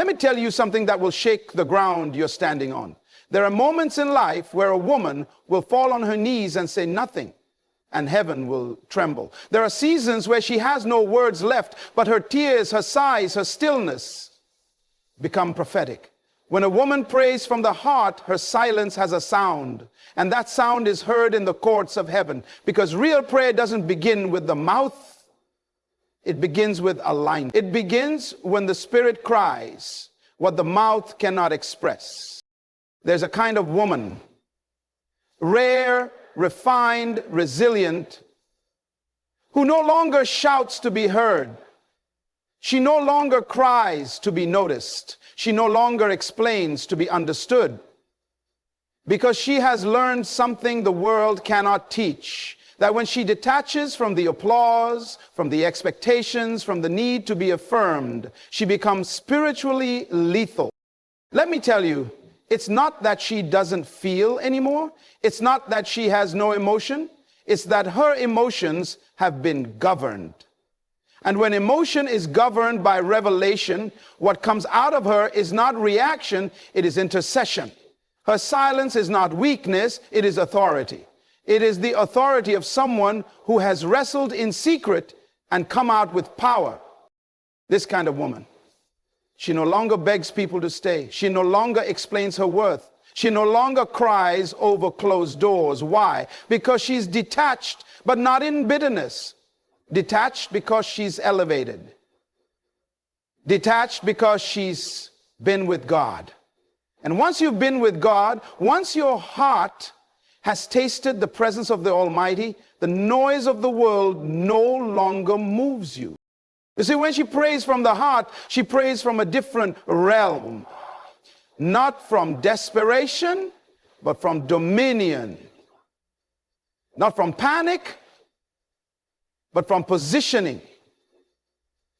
Let me tell you something that will shake the ground you're standing on. There are moments in life where a woman will fall on her knees and say nothing, and heaven will tremble. There are seasons where she has no words left, but her tears, her sighs, her stillness become prophetic. When a woman prays from the heart, her silence has a sound, and that sound is heard in the courts of heaven, because real prayer doesn't begin with the mouth. It begins with alignment. It begins when the spirit cries what the mouth cannot express. There's a kind of woman, rare, refined, resilient, who no longer shouts to be heard. She no longer cries to be noticed. She no longer explains to be understood, because she has learned something the world cannot teach. That when she detaches from the applause, from the expectations, from the need to be affirmed, she becomes spiritually lethal. Let me tell you, it's not that she doesn't feel anymore. It's not that she has no emotion. It's that her emotions have been governed. And when emotion is governed by revelation, what comes out of her is not reaction, it is intercession. Her silence is not weakness, it is authority. It is the authority of someone who has wrestled in secret and come out with power. This kind of woman. She no longer begs people to stay. She no longer explains her worth. She no longer cries over closed doors. Why? Because she's detached, but not in bitterness. Detached because she's elevated. Detached because she's been with God. And once you've been with God, once your heart has tasted the presence of the Almighty, the noise of the world no longer moves you. You see, when she prays from the heart, she prays from a different realm. Not from desperation, but from dominion. Not from panic, but from positioning.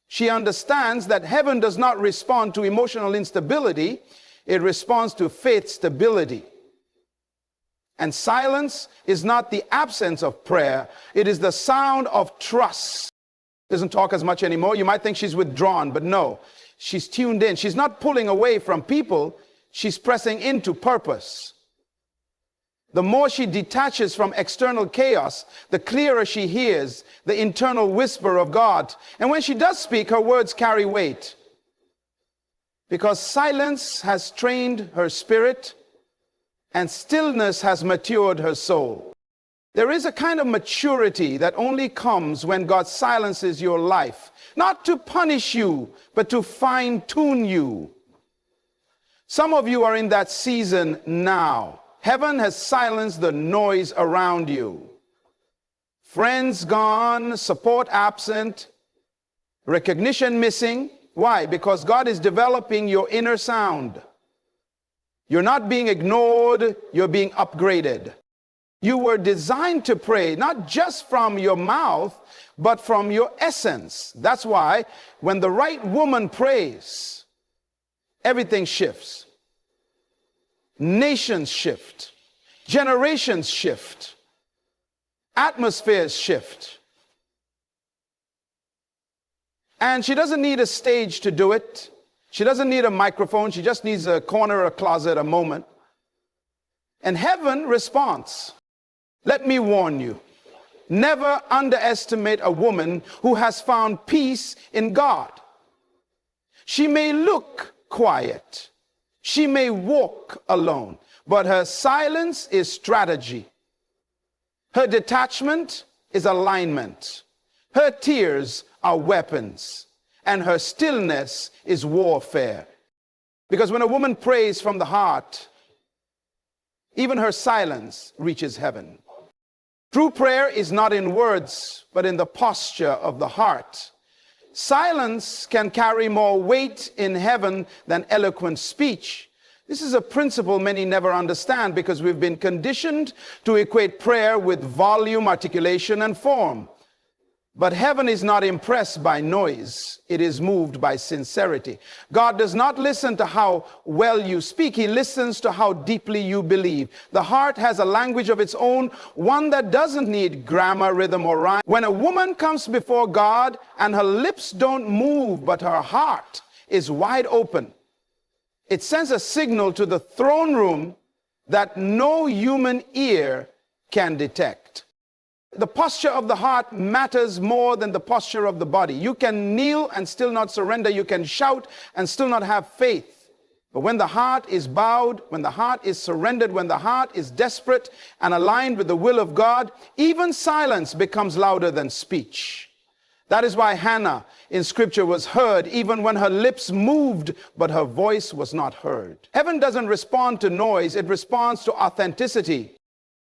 She understands that heaven does not respond to emotional instability, it responds to faith stability. And silence is not the absence of prayer, it is the sound of trust. Doesn't talk as much anymore. You might think she's withdrawn, but no, she's tuned in. She's not pulling away from people, she's pressing into purpose. The more she detaches from external chaos, the clearer she hears the internal whisper of God. And when she does speak, her words carry weight. Because silence has trained her spirit, and stillness has matured her soul. There is a kind of maturity that only comes when God silences your life, not to punish you, but to fine-tune you. Some of you are in that season now. Heaven has silenced the noise around you. Friends gone, support absent, recognition missing. Why? Because God is developing your inner sound. You're not being ignored, you're being upgraded. You were designed to pray, not just from your mouth, but from your essence. That's why when the right woman prays, everything shifts. Nations shift. Generations shift. Atmospheres shift. And she doesn't need a stage to do it. She doesn't need a microphone. She just needs a corner, a closet, a moment. And heaven responds. Let me warn you, never underestimate a woman who has found peace in God. She may look quiet. She may walk alone, but her silence is strategy. Her detachment is alignment. Her tears are weapons. And her stillness is warfare. Because when a woman prays from the heart, even her silence reaches heaven. True prayer is not in words, but in the posture of the heart. Silence can carry more weight in heaven than eloquent speech. This is a principle many never understand because we've been conditioned to equate prayer with volume, articulation, and form. But heaven is not impressed by noise. It is moved by sincerity. God does not listen to how well you speak. He listens to how deeply you believe. The heart has a language of its own, one that doesn't need grammar, rhythm, or rhyme. When a woman comes before God and her lips don't move, but her heart is wide open, It sends a signal to the throne room that no human ear can detect. The posture of the heart matters more than the posture of the body. You can kneel and still not surrender. You can shout and still not have faith. But when the heart is bowed, when the heart is surrendered, when the heart is desperate and aligned with the will of God, even silence becomes louder than speech. That is why Hannah in scripture was heard even when her lips moved, but her voice was not heard. Heaven doesn't respond to noise, it responds to authenticity.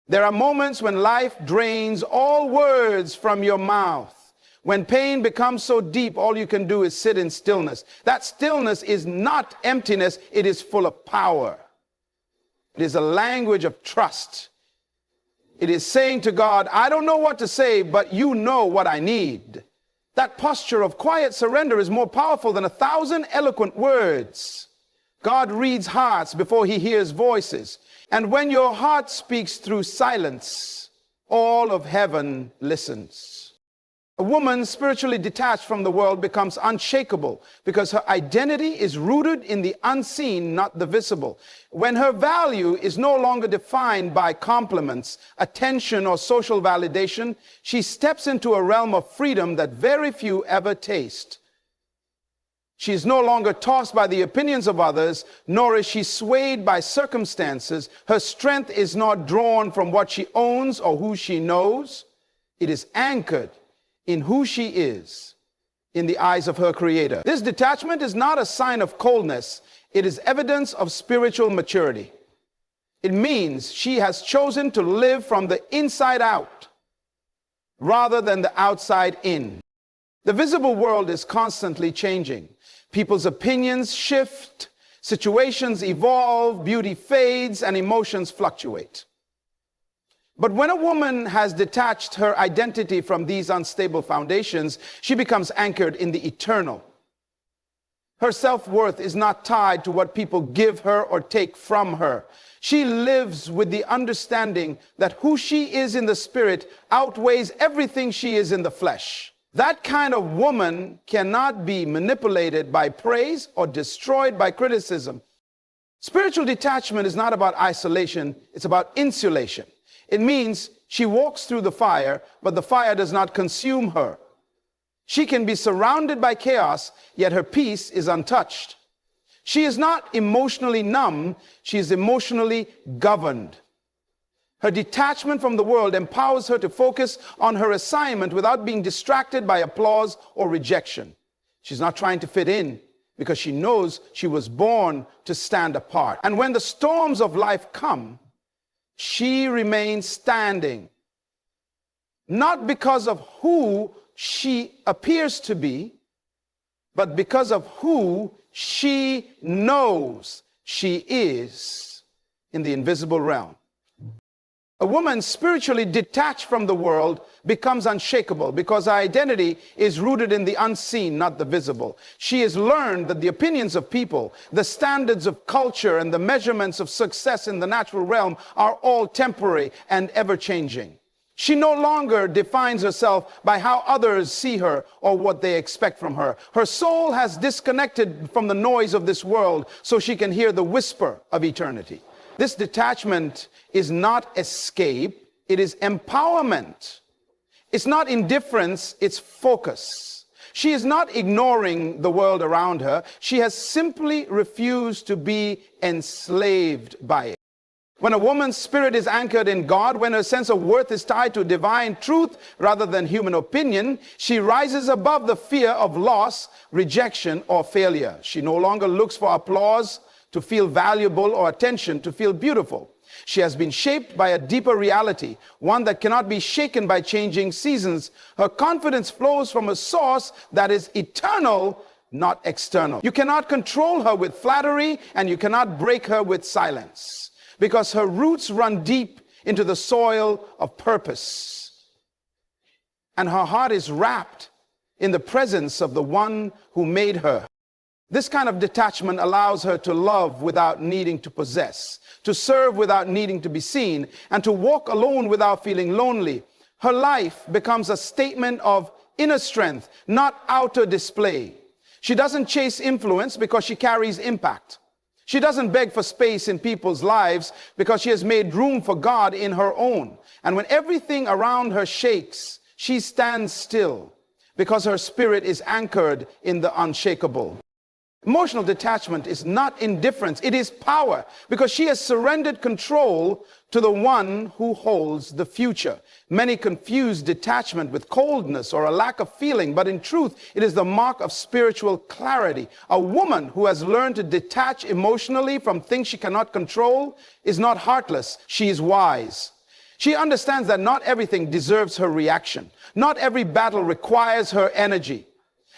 There are moments when life drains all words from your mouth. When pain becomes so deep, all you can do is sit in stillness. That stillness is not emptiness, it is full of power. It is a language of trust. It is saying to God, I don't know what to say, but you know what I need. That posture of quiet surrender is more powerful than 1,000 eloquent words. God reads hearts before he hears voices. And when your heart speaks through silence, all of heaven listens. A woman spiritually detached from the world becomes unshakable because her identity is rooted in the unseen, not the visible. When her value is no longer defined by compliments, attention, or social validation, she steps into a realm of freedom that very few ever taste. She is no longer tossed by the opinions of others, nor is she swayed by circumstances. Her strength is not drawn from what she owns or who she knows. It is anchored in who she is in the eyes of her Creator. This detachment is not a sign of coldness. It is evidence of spiritual maturity. It means she has chosen to live from the inside out rather than the outside in. The visible world is constantly changing. People's opinions shift, situations evolve, beauty fades, and emotions fluctuate. But when a woman has detached her identity from these unstable foundations, she becomes anchored in the eternal. Her self-worth is not tied to what people give her or take from her. She lives with the understanding that who she is in the spirit outweighs everything she is in the flesh. That kind of woman cannot be manipulated by praise or destroyed by criticism. Spiritual detachment is not about isolation, it's about insulation. It means she walks through the fire, but the fire does not consume her. She can be surrounded by chaos, yet her peace is untouched. She is not emotionally numb, she is emotionally governed. Her detachment from the world empowers her to focus on her assignment without being distracted by applause or rejection. She's not trying to fit in because she knows she was born to stand apart. And when the storms of life come, she remains standing, not because of who she appears to be, but because of who she knows she is in the invisible realm. A woman spiritually detached from the world becomes unshakable because her identity is rooted in the unseen, not the visible. She has learned that the opinions of people, the standards of culture, and the measurements of success in the natural realm are all temporary and ever-changing. She no longer defines herself by how others see her or what they expect from her. Her soul has disconnected from the noise of this world so she can hear the whisper of eternity. This detachment is not escape, it is empowerment. It's not indifference, it's focus. She is not ignoring the world around her. She has simply refused to be enslaved by it. When a woman's spirit is anchored in God, when her sense of worth is tied to divine truth rather than human opinion, she rises above the fear of loss, rejection, or failure. She no longer looks for applause to feel valuable or attention to feel beautiful. She has been shaped by a deeper reality, one that cannot be shaken by changing seasons. Her confidence flows from a source that is eternal, not external. You cannot control her with flattery, and you cannot break her with silence, because her roots run deep into the soil of purpose. And her heart is wrapped in the presence of the one who made her. This kind of detachment allows her to love without needing to possess, to serve without needing to be seen, and to walk alone without feeling lonely. Her life becomes a statement of inner strength, not outer display. She doesn't chase influence because she carries impact. She doesn't beg for space in people's lives because she has made room for God in her own. And when everything around her shakes, she stands still because her spirit is anchored in the unshakable. Emotional detachment is not indifference, it is power, because she has surrendered control to the one who holds the future. Many confuse detachment with coldness or a lack of feeling, but in truth, it is the mark of spiritual clarity. A woman who has learned to detach emotionally from things she cannot control is not heartless, she is wise. She understands that not everything deserves her reaction. Not every battle requires her energy.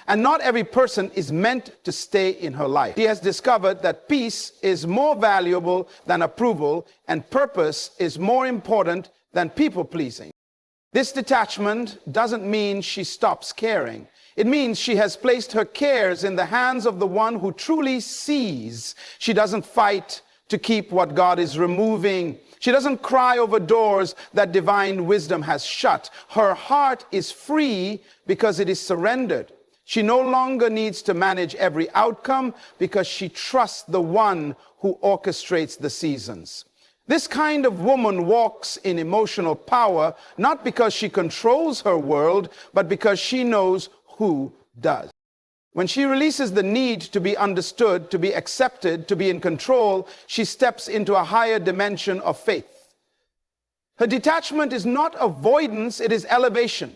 And not every person is meant to stay in her life. She has discovered that peace is more valuable than approval, and purpose is more important than people-pleasing. This detachment doesn't mean she stops caring. It means she has placed her cares in the hands of the one who truly sees. She doesn't fight to keep what God is removing. She doesn't cry over doors that divine wisdom has shut. Her heart is free because it is surrendered. She no longer needs to manage every outcome because she trusts the one who orchestrates the seasons. This kind of woman walks in emotional power, not because she controls her world, but because she knows who does. When she releases the need to be understood, to be accepted, to be in control, she steps into a higher dimension of faith. Her detachment is not avoidance, it is elevation.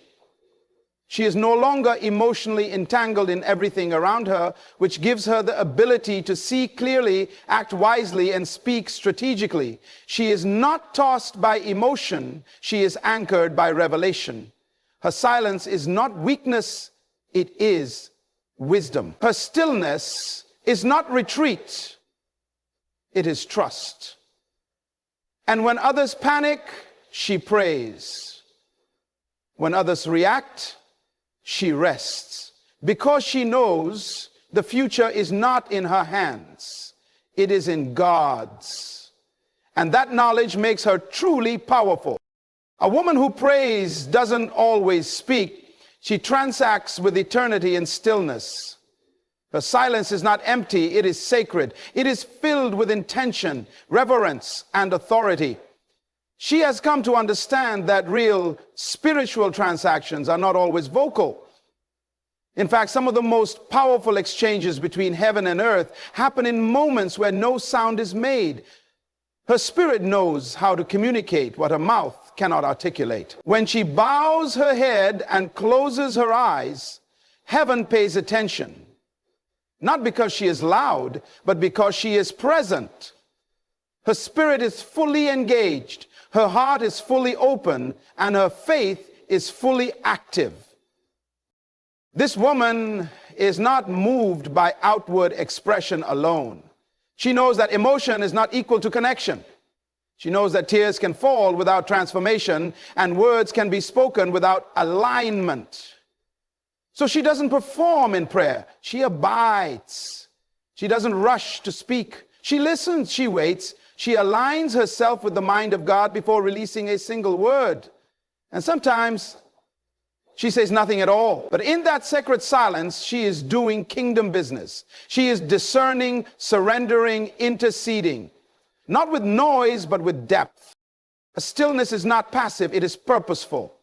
She is no longer emotionally entangled in everything around her, which gives her the ability to see clearly, act wisely, and speak strategically. She is not tossed by emotion. She is anchored by revelation. Her silence is not weakness, it is wisdom. Her stillness is not retreat, it is trust. And when others panic, she prays. When others react, she rests because she knows the future is not in her hands. It is in God's. And that knowledge makes her truly powerful. A woman who prays doesn't always speak. She transacts with eternity in stillness. Her silence is not empty, it is sacred. It is filled with intention, reverence, and authority. She has come to understand that real spiritual transactions are not always vocal. In fact, some of the most powerful exchanges between heaven and earth happen in moments where no sound is made. Her spirit knows how to communicate what her mouth cannot articulate. When she bows her head and closes her eyes, heaven pays attention. Not because she is loud, but because she is present. Her spirit is fully engaged. Her heart is fully open, and her faith is fully active. This woman is not moved by outward expression alone. She knows that emotion is not equal to connection. She knows that tears can fall without transformation, and words can be spoken without alignment. So she doesn't perform in prayer. She abides. She doesn't rush to speak. She listens. She waits. She aligns herself with the mind of God before releasing a single word. And sometimes she says nothing at all. But in that sacred silence, she is doing kingdom business. She is discerning, surrendering, interceding. Not with noise, but with depth. A stillness is not passive, it is purposeful.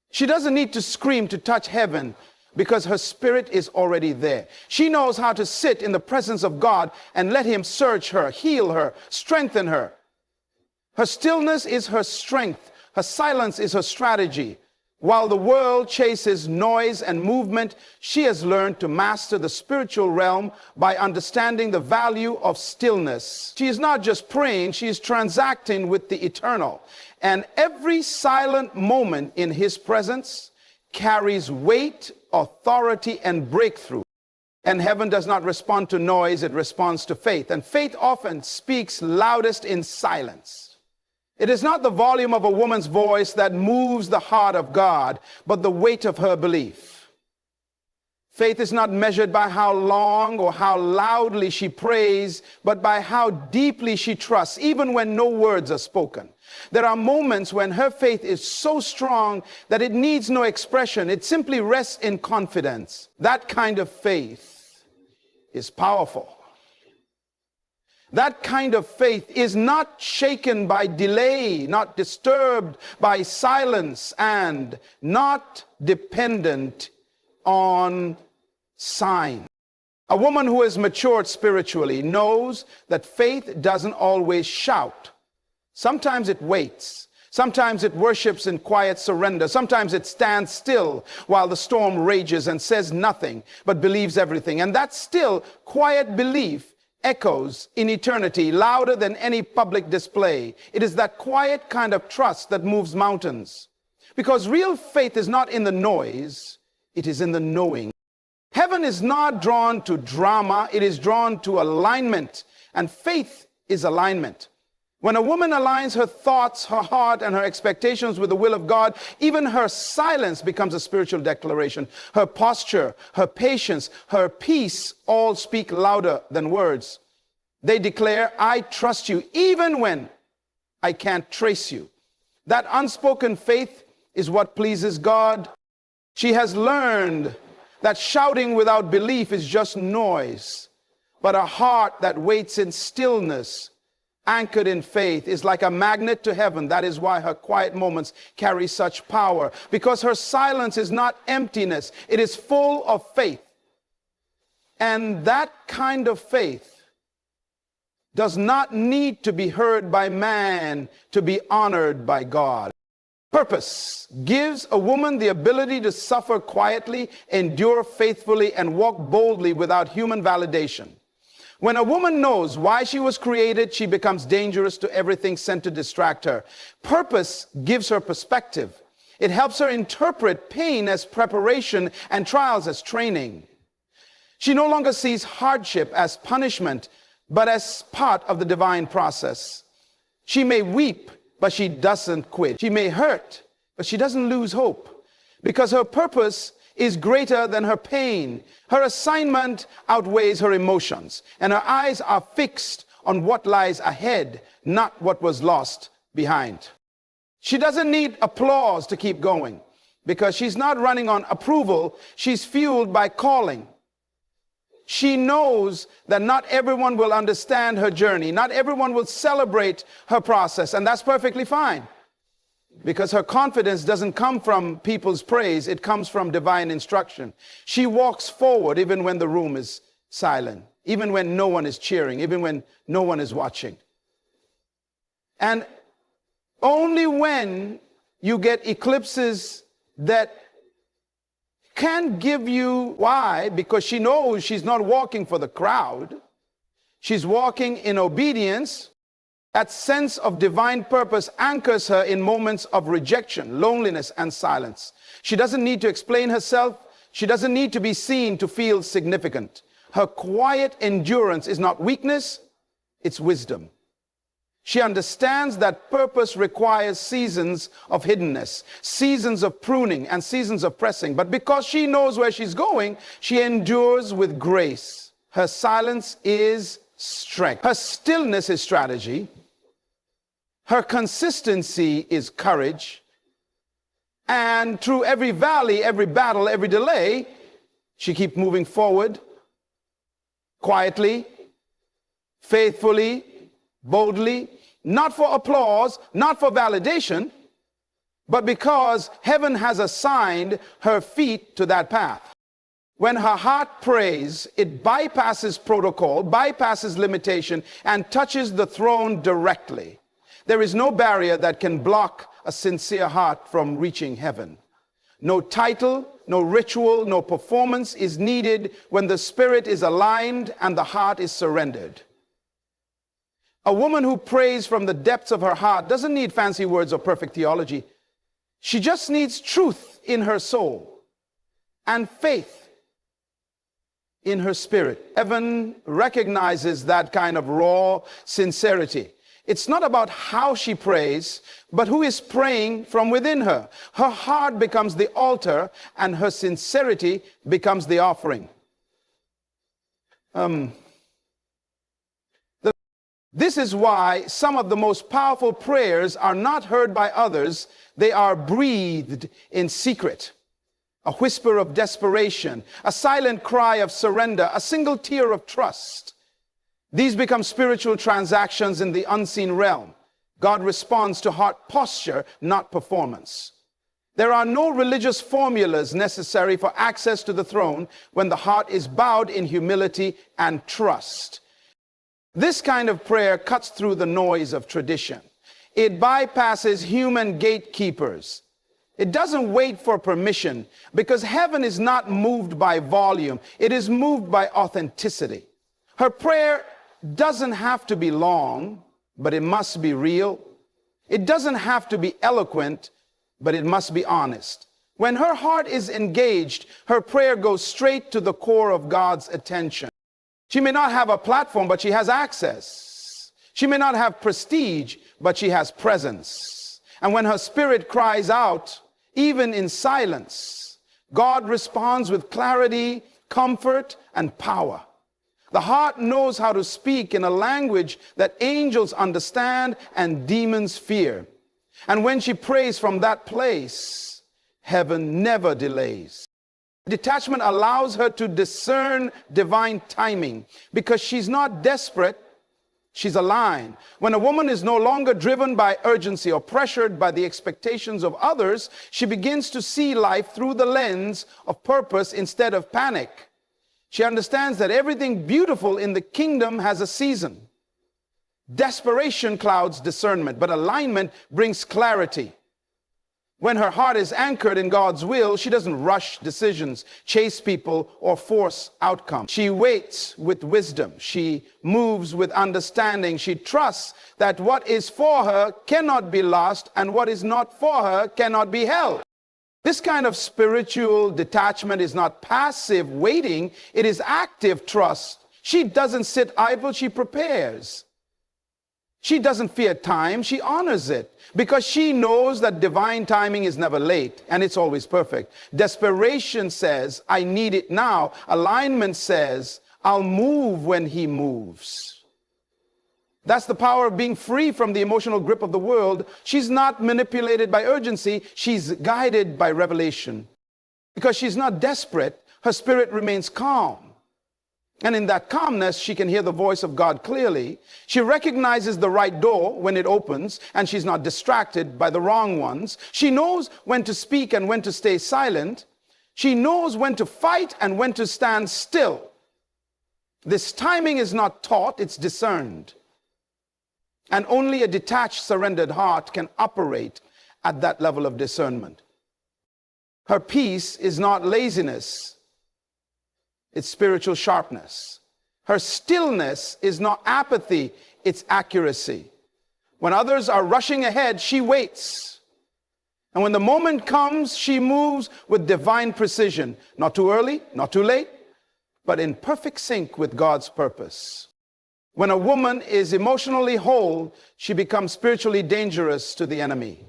She doesn't need to scream to touch heaven, because her spirit is already there. She knows how to sit in the presence of God and let him search her, heal her, strengthen her. Her stillness is her strength. Her silence is her strategy. While the world chases noise and movement, she has learned to master the spiritual realm by understanding the value of stillness. She is not just praying, she is transacting with the eternal. And every silent moment in his presence carries weight, authority, and breakthrough. And heaven does not respond to noise, it responds to faith. And faith often speaks loudest in silence. It is not the volume of a woman's voice that moves the heart of God, but the weight of her belief. Faith is not measured by how long or how loudly she prays, but by how deeply she trusts, even when no words are spoken. There are moments when her faith is so strong that it needs no expression. It simply rests in confidence. That kind of faith is powerful. That kind of faith is not shaken by delay, not disturbed by silence, and not dependent on sign. A woman who has matured spiritually knows that faith doesn't always shout. Sometimes it waits. Sometimes it worships in quiet surrender. Sometimes it stands still while the storm rages and says nothing, but believes everything. And that still, quiet belief echoes in eternity louder than any public display. It is that quiet kind of trust that moves mountains. Because real faith is not in the noise, it is in the knowing. Heaven is not drawn to drama, it is drawn to alignment. And faith is alignment. When a woman aligns her thoughts, her heart, and her expectations with the will of God, even her silence becomes a spiritual declaration. Her posture, her patience, her peace all speak louder than words. They declare, I trust you, even when I can't trace you. That unspoken faith is what pleases God. She has learned that shouting without belief is just noise, but a heart that waits in stillness, anchored in faith, is like a magnet to heaven. That is why her quiet moments carry such power, because her silence is not emptiness, it is full of faith. And that kind of faith does not need to be heard by man to be honored by God. Purpose gives a woman the ability to suffer quietly, endure faithfully, and walk boldly without human validation. When a woman knows why she was created, she becomes dangerous to everything sent to distract her. Purpose gives her perspective. It helps her interpret pain as preparation and trials as training. She no longer sees hardship as punishment, but as part of the divine process. She may weep, but she doesn't quit. She may hurt, but she doesn't lose hope, because her purpose is greater than her pain. Her assignment outweighs her emotions, and her eyes are fixed on what lies ahead, not what was lost behind. She doesn't need applause to keep going, because she's not running on approval. She's fueled by calling. She knows that not everyone will understand her journey. Not everyone will celebrate her process, and that's perfectly fine, because her confidence doesn't come from people's praise. It comes from divine instruction. She walks forward even when the room is silent, even when no one is cheering, even when no one is watching. And only when you get eclipses that can give you, why? Because she knows she's not walking for the crowd. She's walking in obedience. That sense of divine purpose anchors her in moments of rejection, loneliness, and silence. She doesn't need to explain herself. She doesn't need to be seen to feel significant. Her quiet endurance is not weakness, it's wisdom. She understands that purpose requires seasons of hiddenness, seasons of pruning, and seasons of pressing. But because she knows where she's going, she endures with grace. Her silence is strength. Her stillness is strategy. Her consistency is courage. And through every valley, every battle, every delay, she keeps moving forward, quietly, faithfully, boldly, not for applause, not for validation, but because heaven has assigned her feet to that path. When her heart prays, it bypasses protocol, bypasses limitation, and touches the throne directly. There is no barrier that can block a sincere heart from reaching heaven. No title, no ritual, no performance is needed when the spirit is aligned and the heart is surrendered. A woman who prays from the depths of her heart doesn't need fancy words or perfect theology. She just needs truth in her soul and faith in her spirit. Heaven recognizes that kind of raw sincerity. It's not about how she prays, but who is praying from within her. Her heart becomes the altar, and her sincerity becomes the offering. This is why some of the most powerful prayers are not heard by others. They are breathed in secret. A whisper of desperation, a silent cry of surrender, a single tear of trust. These become spiritual transactions in the unseen realm. God responds to heart posture, not performance. There are no religious formulas necessary for access to the throne when the heart is bowed in humility and trust. This kind of prayer cuts through the noise of tradition. It bypasses human gatekeepers. It doesn't wait for permission, because heaven is not moved by volume. It is moved by authenticity. Her prayer doesn't have to be long, but it must be real. It doesn't have to be eloquent, but it must be honest. When her heart is engaged, her prayer goes straight to the core of God's attention. She may not have a platform, but she has access. She may not have prestige, but she has presence. And when her spirit cries out, even in silence, God responds with clarity, comfort, and power. The heart knows how to speak in a language that angels understand and demons fear. And when she prays from that place, heaven never delays. Detachment allows her to discern divine timing, because she's not desperate, she's aligned. When a woman is no longer driven by urgency or pressured by the expectations of others, she begins to see life through the lens of purpose instead of panic. She understands that everything beautiful in the kingdom has a season. Desperation clouds discernment, but alignment brings clarity. When her heart is anchored in God's will, she doesn't rush decisions, chase people, or force outcomes. She waits with wisdom. She moves with understanding. She trusts that what is for her cannot be lost, and what is not for her cannot be held. This kind of spiritual detachment is not passive waiting, it is active trust. She doesn't sit idle, she prepares. She doesn't fear time, she honors it, because she knows that divine timing is never late and it's always perfect. Desperation says, I need it now. Alignment says, I'll move when he moves. That's the power of being free from the emotional grip of the world. She's not manipulated by urgency, she's guided by revelation. Because she's not desperate, her spirit remains calm. And in that calmness, she can hear the voice of God clearly. She recognizes the right door when it opens, and she's not distracted by the wrong ones. She knows when to speak and when to stay silent. She knows when to fight and when to stand still. This timing is not taught, it's discerned. And only a detached, surrendered heart can operate at that level of discernment. Her peace is not laziness. It's spiritual sharpness. Her stillness is not apathy, it's accuracy. When others are rushing ahead, she waits. And when the moment comes, she moves with divine precision. Not too early, not too late, but in perfect sync with God's purpose. When a woman is emotionally whole, she becomes spiritually dangerous to the enemy.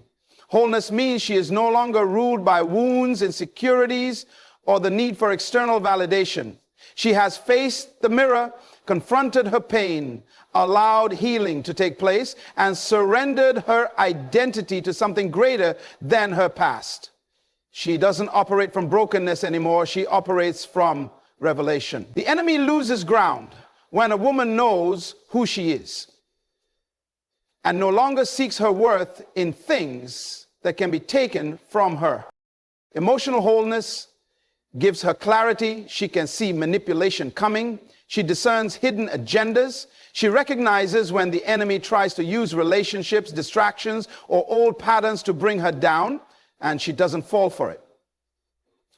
Wholeness means she is no longer ruled by wounds, insecurities, or the need for external validation. She has faced the mirror, confronted her pain, allowed healing to take place, and surrendered her identity to something greater than her past. She doesn't operate from brokenness anymore. She operates from revelation. The enemy loses ground when a woman knows who she is and no longer seeks her worth in things that can be taken from her. Emotional wholeness gives her clarity. She can see manipulation coming. She discerns hidden agendas. She recognizes when the enemy tries to use relationships, distractions, or old patterns to bring her down, and she doesn't fall for it.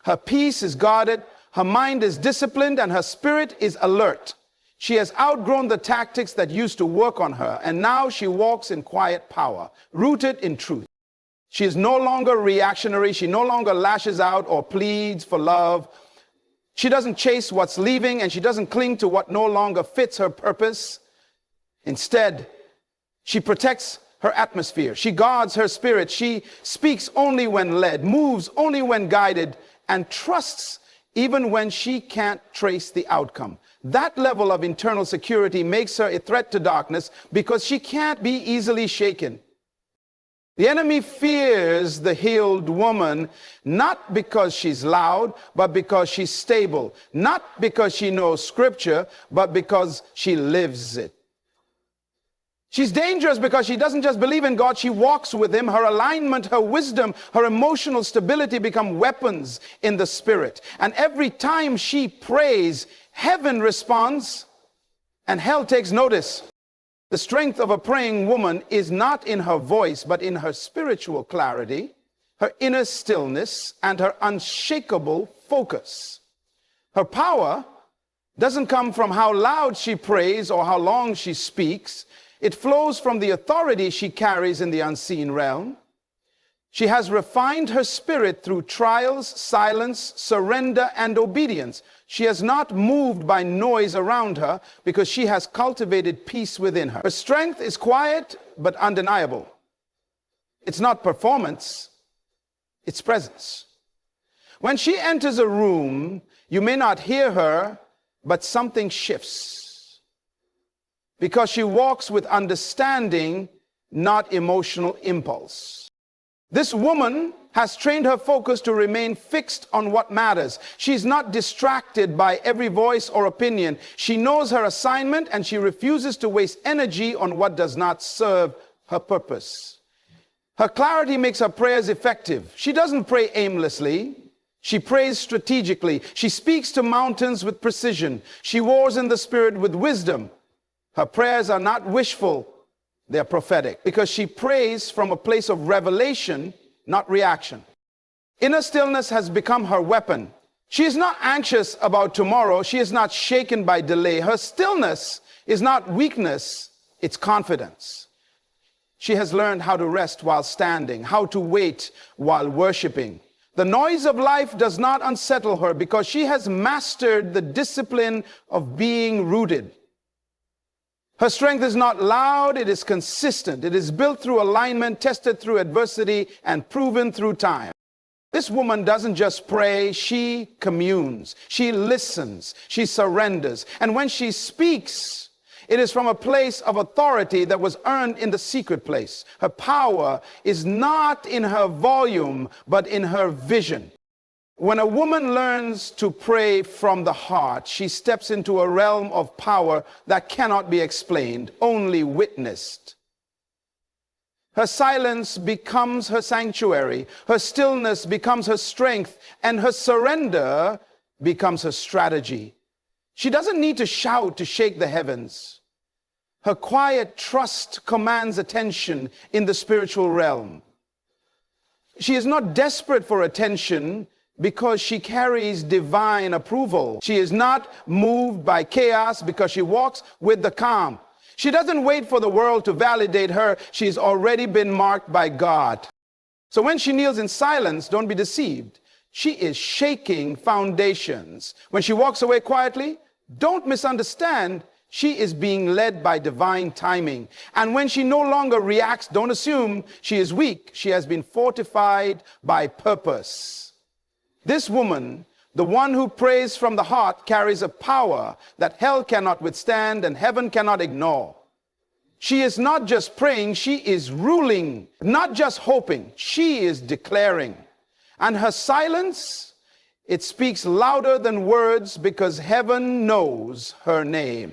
Her peace is guarded, her mind is disciplined, and her spirit is alert. She has outgrown the tactics that used to work on her, and now she walks in quiet power, rooted in truth. She is no longer reactionary. She no longer lashes out or pleads for love. She doesn't chase what's leaving, and she doesn't cling to what no longer fits her purpose. Instead, she protects her atmosphere. She guards her spirit. She speaks only when led, moves only when guided, and trusts even when she can't trace the outcome. That level of internal security makes her a threat to darkness because she can't be easily shaken. The enemy fears the healed woman, not because she's loud, but because she's stable. Not because she knows scripture, but because she lives it. She's dangerous because she doesn't just believe in God, she walks with him. Her alignment, her wisdom, her emotional stability become weapons in the spirit. And every time she prays, heaven responds and hell takes notice. The strength of a praying woman is not in her voice, but in her spiritual clarity, her inner stillness, and her unshakable focus. Her power doesn't come from how loud she prays or how long she speaks. It flows from the authority she carries in the unseen realm. She has refined her spirit through trials, silence, surrender, and obedience. She is not moved by noise around her because she has cultivated peace within her. Her strength is quiet but undeniable. It's not performance, it's presence. When she enters a room, you may not hear her, but something shifts because she walks with understanding, not emotional impulse. This woman has trained her focus to remain fixed on what matters. She's not distracted by every voice or opinion. She knows her assignment and she refuses to waste energy on what does not serve her purpose. Her clarity makes her prayers effective. She doesn't pray aimlessly. She prays strategically. She speaks to mountains with precision. She wars in the spirit with wisdom. Her prayers are not wishful. They're prophetic because she prays from a place of revelation, not reaction. Inner stillness has become her weapon. She is not anxious about tomorrow. She is not shaken by delay. Her stillness is not weakness, it's confidence. She has learned how to rest while standing, how to wait while worshiping. The noise of life does not unsettle her because she has mastered the discipline of being rooted. Her strength is not loud, it is consistent. It is built through alignment, tested through adversity, and proven through time. This woman doesn't just pray, she communes. She listens, she surrenders. And when she speaks, it is from a place of authority that was earned in the secret place. Her power is not in her volume, but in her vision. When a woman learns to pray from the heart, she steps into a realm of power that cannot be explained, only witnessed. Her silence becomes her sanctuary, her stillness becomes her strength, and her surrender becomes her strategy. She doesn't need to shout to shake the heavens. Her quiet trust commands attention in the spiritual realm. She is not desperate for attention, because she carries divine approval. She is not moved by chaos because she walks with the calm. She doesn't wait for the world to validate her. She's already been marked by God. So when she kneels in silence, don't be deceived. She is shaking foundations. When she walks away quietly, don't misunderstand. She is being led by divine timing. And when she no longer reacts, don't assume she is weak. She has been fortified by purpose. This woman, the one who prays from the heart, carries a power that hell cannot withstand and heaven cannot ignore. She is not just praying, she is ruling, not just hoping, she is declaring. And her silence, it speaks louder than words because heaven knows her name.